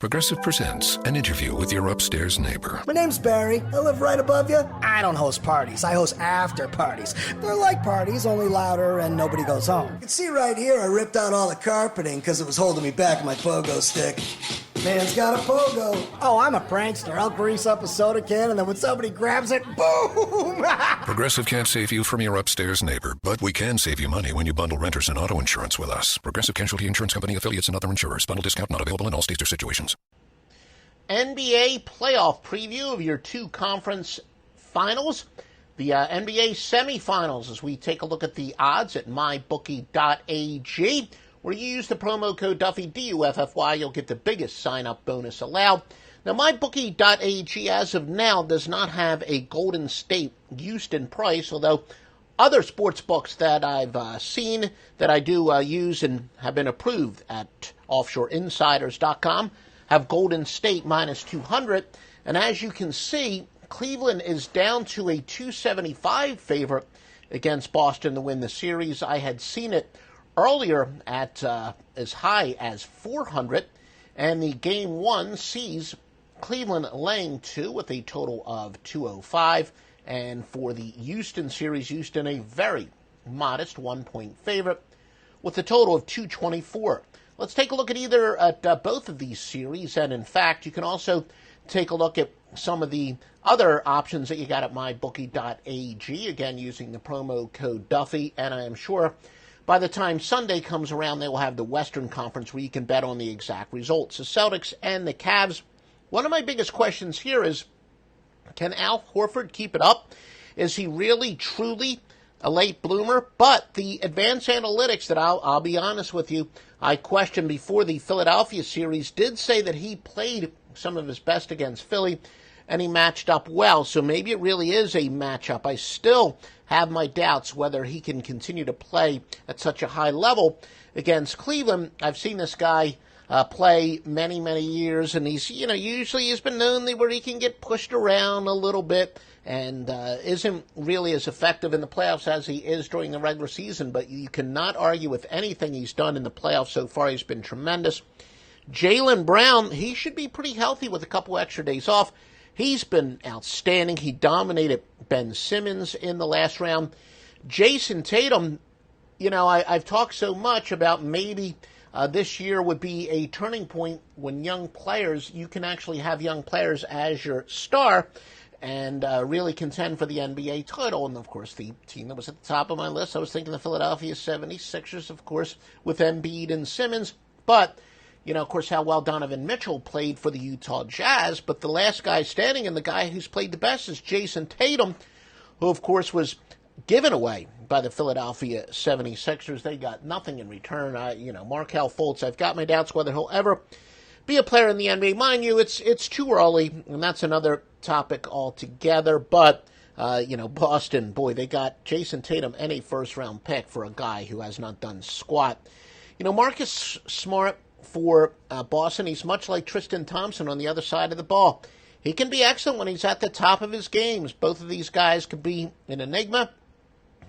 Progressive presents an interview with your upstairs neighbor. My name's Barry. I live right above you. I don't host parties. I host after parties. They're like parties, only louder and nobody goes home. You can see right here I ripped out all the carpeting because it was holding me back with my pogo stick. Man's got a pogo. Oh, I'm a prankster. I'll grease up a soda can and then when somebody grabs it, boom! Progressive can't save you from your upstairs neighbor, but we can save you money when you bundle renters and auto insurance with us. Progressive Casualty Insurance Company, affiliates, and other insurers. Bundle discount not available in all states or situations. NBA playoff preview of your two conference finals. The NBA semifinals as we take a look at the odds at mybookie.ag. Where you use the promo code Duffy, D-U-F-F-Y, you'll get the biggest sign-up bonus allowed. Now, mybookie.ag, as of now, does not have a Golden State Houston price, although other sports books that I've seen that I do use and have been approved at offshoreinsiders.com have Golden State minus 200. And as you can see, Cleveland is down to a 275 favorite against Boston to win the series. I had seen it earlier at as high as 400, and the game one sees Cleveland laying 2 with a total of 205. And for the Houston series, Houston a very modest 1-point favorite with a total of 224. Let's take a look at both of these series, and in fact, you can also take a look at some of the other options that you got at mybookie.ag, again using the promo code Duffy, and I am sure by the time Sunday comes around, they will have the Western Conference where you can bet on the exact results. The Celtics and the Cavs. One of my biggest questions here is, can Al Horford keep it up? Is he really, truly a late bloomer? But the advanced analytics that I'll be honest with you, I questioned before the Philadelphia series, did say that he played some of his best against Philly, and he matched up well. So maybe it really is a matchup. I still have my doubts whether he can continue to play at such a high level against Cleveland. I've seen this guy play many, many years, and he's, usually has been known where he can get pushed around a little bit and isn't really as effective in the playoffs as he is during the regular season. But you cannot argue with anything he's done in the playoffs so far. He's been tremendous. Jaylen Brown, he should be pretty healthy with a couple extra days off. He's been outstanding. He dominated Ben Simmons in the last round. Jason Tatum, I've talked so much about maybe this year would be a turning point when young players, you can actually have young players as your star and really contend for the NBA title. And, of course, the team that was at the top of my list, I was thinking the Philadelphia 76ers, of course, with Embiid and Simmons. But of course, how well Donovan Mitchell played for the Utah Jazz, but the last guy standing and the guy who's played the best is Jason Tatum, who, of course, was given away by the Philadelphia 76ers. They got nothing in return. Markelle Fultz, I've got my doubts whether he'll ever be a player in the NBA. Mind you, it's too early, and that's another topic altogether, but Boston, boy, they got Jason Tatum and a first-round pick for a guy who has not done squat. Marcus Smart, for Boston, he's much like Tristan Thompson on the other side of the ball. He can be excellent when he's at the top of his games. Both of these guys could be an enigma,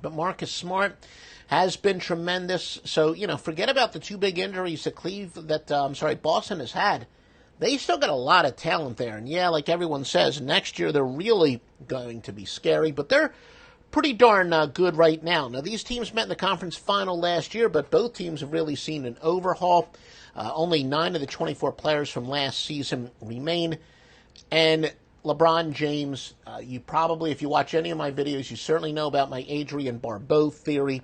but Marcus Smart has been tremendous. So, forget about the two big injuries that Boston has had. They still got a lot of talent there. And yeah, like everyone says, next year they're really going to be scary, but they're pretty darn good right now. Now, these teams met in the conference final last year, but both teams have really seen an overhaul. Only 9 of the 24 players from last season remain. And LeBron James, you probably, if you watch any of my videos, you certainly know about my Adrian Barbeau theory.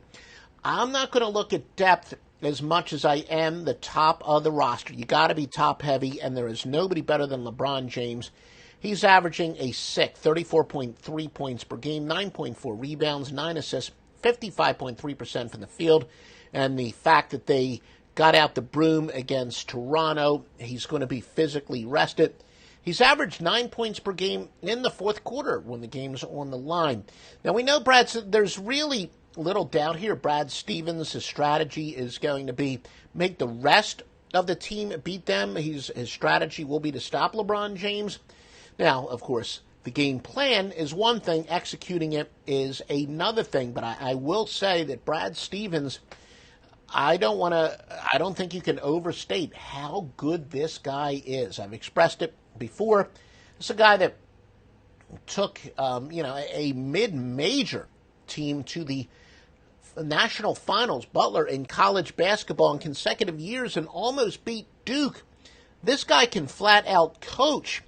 I'm not going to look at depth as much as I am the top of the roster. You got to be top heavy, and there is nobody better than LeBron James. He's averaging a sick 34.3 points per game, 9.4 rebounds, 9 assists, 55.3% from the field. And the fact that they got out the broom against Toronto, he's going to be physically rested. He's averaged 9 points per game in the fourth quarter when the game's on the line. Now, we know, there's really little doubt here. Brad Stevens, his strategy is going to be make the rest of the team beat them. His strategy will be to stop LeBron James. Now, of course, the game plan is one thing. Executing it is another thing. But I will say that Brad Stevens, I don't think you can overstate how good this guy is. I've expressed it before. It's a guy that took, a mid-major team to the national finals, Butler, in college basketball in consecutive years and almost beat Duke. This guy can flat out coach.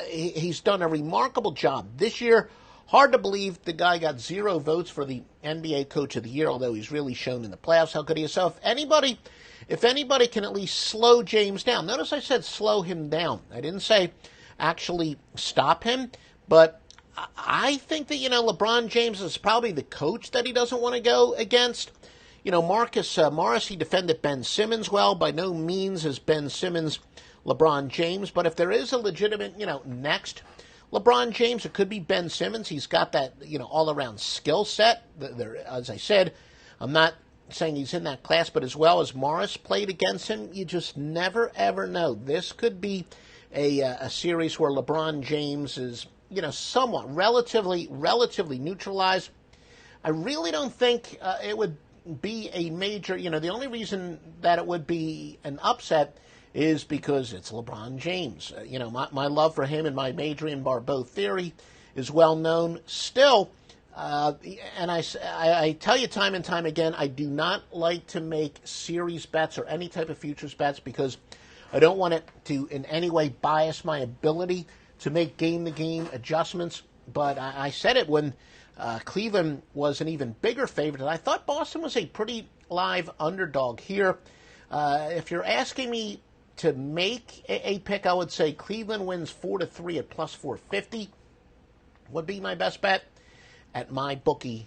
He's done a remarkable job this year. Hard to believe the guy got 0 votes for the NBA Coach of the Year, although he's really shown in the playoffs how good he is. So if anybody can at least slow James down, notice I said slow him down. I didn't say actually stop him, but I think that, LeBron James is probably the coach that he doesn't want to go against. Marcus Morris, he defended Ben Simmons well. By no means is Ben Simmons LeBron James, but if there is a legitimate, next LeBron James, it could be Ben Simmons. He's got that, all-around skill set. As I said, I'm not saying he's in that class, but as well as Morris played against him, you just never, ever know. This could be a series where LeBron James is, somewhat relatively neutralized. I really don't think it would be a major, the only reason that it would be an upset is because it's LeBron James. My love for him and my Adrian Barbeau theory is well known still. And I tell you time and time again, I do not like to make series bets or any type of futures bets because I don't want it to in any way bias my ability to make game-to-game adjustments. But I said it when Cleveland was an even bigger favorite, and I thought Boston was a pretty live underdog here. If you're asking me to make a pick, I would say Cleveland wins 4-3 at plus 450 would be my best bet at mybookie.ag.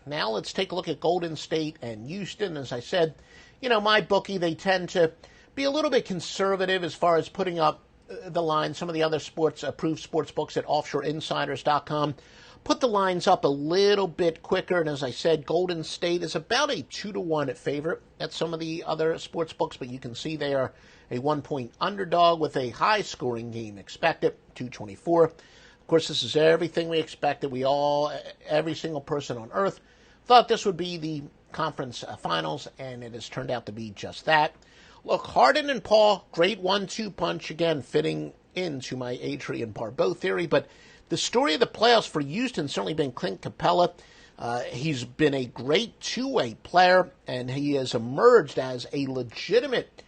Now let's take a look at Golden State and Houston. As I said, MyBookie, they tend to be a little bit conservative as far as putting up the line. Some of the other approved sports books at offshoreinsiders.com put the lines up a little bit quicker. And as I said, Golden State is about a 2-1 favorite at some of the other sports books, but you can see they are a 1-point underdog with a high scoring game expected, 224. Of course, this is everything we expected. Every single person on earth thought this would be the conference finals, and it has turned out to be just that. Look, Harden and Paul, great 1-2 punch, again, fitting into my Adrian Barbeau theory, but the story of the playoffs for Houston has certainly been Clint Capella. He's been a great two-way player, and he has emerged as a legitimate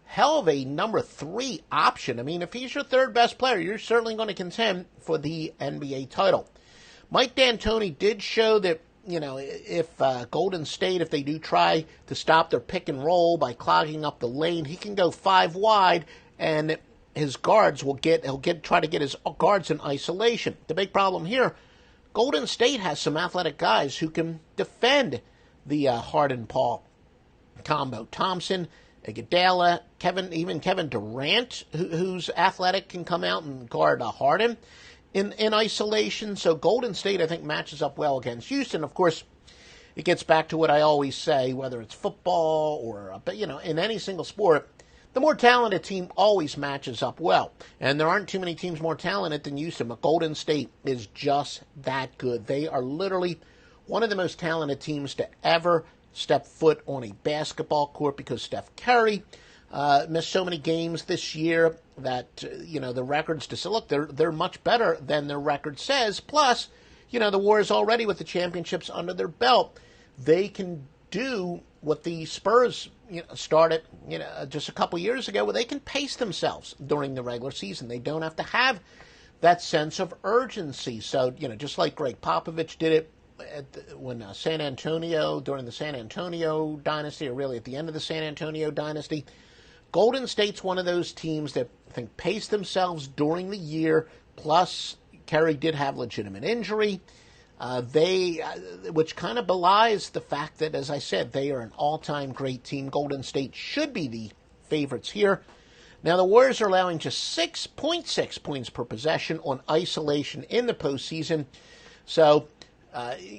hell of a number 3 option. I mean, if he's your third best player, you're certainly going to contend for the NBA title. Mike D'Antoni did show that, if Golden State, if they do try to stop their pick and roll by clogging up the lane, he can go 5 wide, and his guards he'll try to get his guards in isolation. The big problem here, Golden State has some athletic guys who can defend the Harden-Paul combo. Thompson, Iguodala, Kevin Durant, who's athletic, can come out and guard Harden in isolation. So Golden State, I think, matches up well against Houston. Of course, it gets back to what I always say, whether it's football or, in any single sport, the more talented team always matches up well. And there aren't too many teams more talented than Houston, but Golden State is just that good. They are literally one of the most talented teams to ever step foot on a basketball court because Steph Curry missed so many games this year that, the records to say, look, they're much better than their record says. Plus, the Warriors already with the championships under their belt, they can do what the Spurs started just a couple years ago, where they can pace themselves during the regular season. They don't have to have that sense of urgency. So, just like Greg Popovich did it when San Antonio, during the San Antonio dynasty, or really at the end of the San Antonio dynasty, Golden State's one of those teams that I think pace themselves during the year. Plus, Curry did have legitimate injury. Which kind of belies the fact that, as I said, they are an all-time great team. Golden State should be the favorites here. Now, the Warriors are allowing just 6.6 points per possession on isolation in the postseason. So,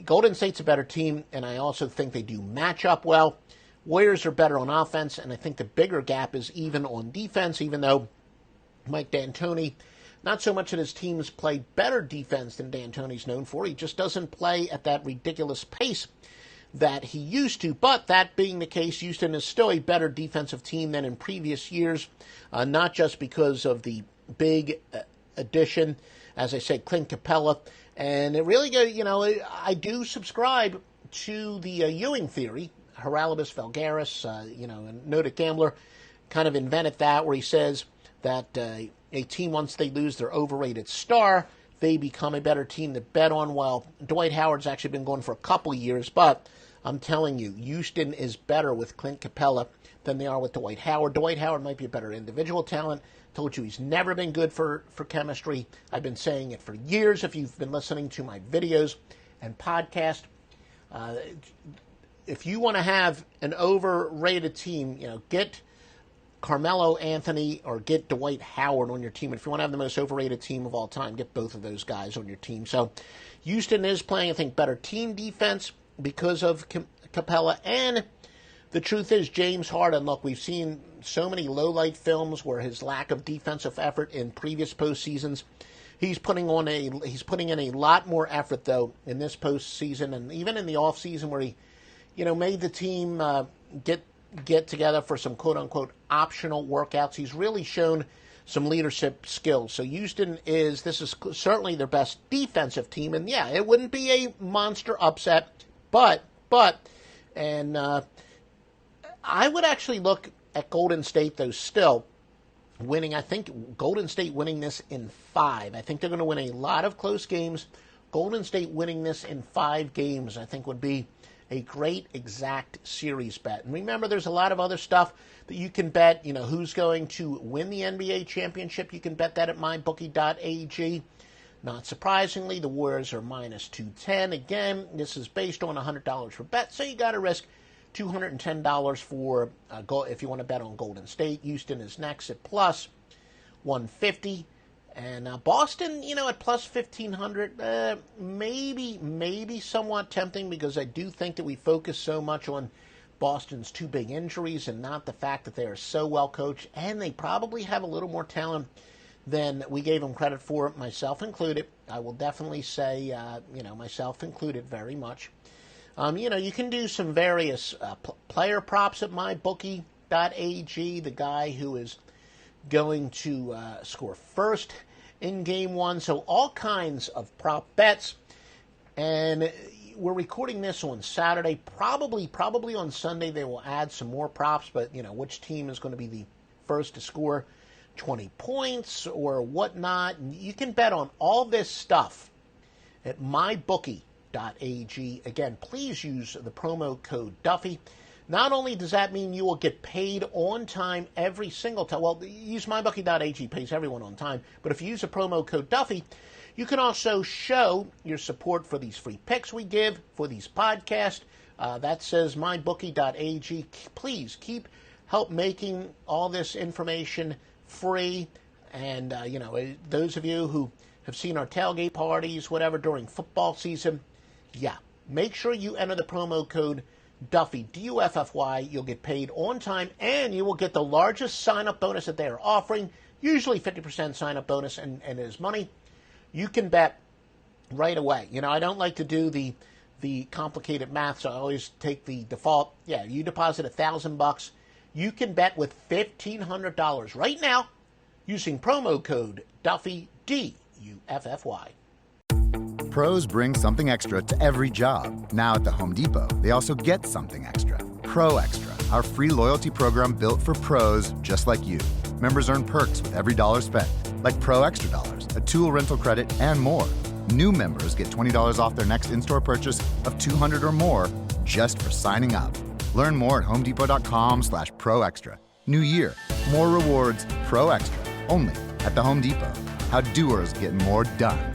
Golden State's a better team, and I also think they do match up well. Warriors are better on offense, and I think the bigger gap is even on defense, even though Mike D'Antoni, not so much that his teams play better defense than D'Antoni's known for. He just doesn't play at that ridiculous pace that he used to. But that being the case, Houston is still a better defensive team than in previous years, not just because of the big addition, as I said, Clint Capella. And it really, I do subscribe to the Ewing theory. Horalibus Vulgaris, a noted gambler, kind of invented that, where he says that a team, once they lose their overrated star, they become a better team to bet on. Well, Dwight Howard's actually been going for a couple years, but I'm telling you, Houston is better with Clint Capella than they are with Dwight Howard. Dwight Howard might be a better individual talent. Told you he's never been good for chemistry. I've been saying it for years if you've been listening to my videos and podcast. If you want to have an overrated team, get Carmelo Anthony or get Dwight Howard on your team. If you want to have the most overrated team of all time, get both of those guys on your team. So Houston is playing, I think, better team defense because of Capella. And the truth is, James Harden, look, we've seen so many low-light films where his lack of defensive effort in previous postseasons. He's putting in a lot more effort, though, in this postseason and even in the offseason where he made the team get together for some quote-unquote optional workouts. He's really shown some leadership skills. So Houston is certainly their best defensive team. And, yeah, it wouldn't be a monster upset, but I would actually look at Golden State, though, still winning. I think Golden State winning this in 5. I think they're going to win a lot of close games. Golden State winning this in 5 games, I think, would be a great exact series bet. And remember, there's a lot of other stuff that you can bet. Who's going to win the NBA championship. You can bet that at mybookie.ag. Not surprisingly, the Warriors are minus 210. Again, this is based on $100 per bet, so you got to risk $210 for if you want to bet on Golden State. Houston is next at plus 150. And Boston, at plus 1,500, maybe somewhat tempting, because I do think that we focus so much on Boston's 2 big injuries and not the fact that they are so well coached, and they probably have a little more talent than we gave them credit for, myself included. I will definitely say, myself included very much. You can do some various player props at mybookie.ag. The guy who is going to score first in game 1. So all kinds of prop bets. And we're recording this on Saturday. Probably on Sunday they will add some more props. But, which team is going to be the first to score 20 points or whatnot. You can bet on all this stuff at mybookie.ag. Again, please use the promo code Duffy. Not only does that mean you will get paid on time every single time. Well, use mybookie.ag, pays everyone on time. But if you use the promo code Duffy, you can also show your support for these free picks we give for these podcasts. That says mybookie.ag. Please help making all this information free. And, those of you who have seen our tailgate parties, whatever, during football season, make sure you enter the promo code Duffy, D-U-F-F-Y. You'll get paid on time, and you will get the largest sign-up bonus that they are offering, usually 50% sign-up bonus, and it is money you can bet right away. I don't like to do the complicated math, so I always take the default. You deposit $1,000. You can bet with $1,500 right now using promo code Duffy, D-U-F-F-Y. Pros bring something extra to every job. Now at the Home Depot, they also get something extra. Pro Extra, our free loyalty program built for pros just like you. Members earn perks with every dollar spent, like Pro Extra Dollars, a tool rental credit, and more. New members get $20 off their next in-store purchase of $200 or more just for signing up. Learn more at homedepot.com/Pro Extra. New year, more rewards, Pro Extra, only at the Home Depot. How doers get more done.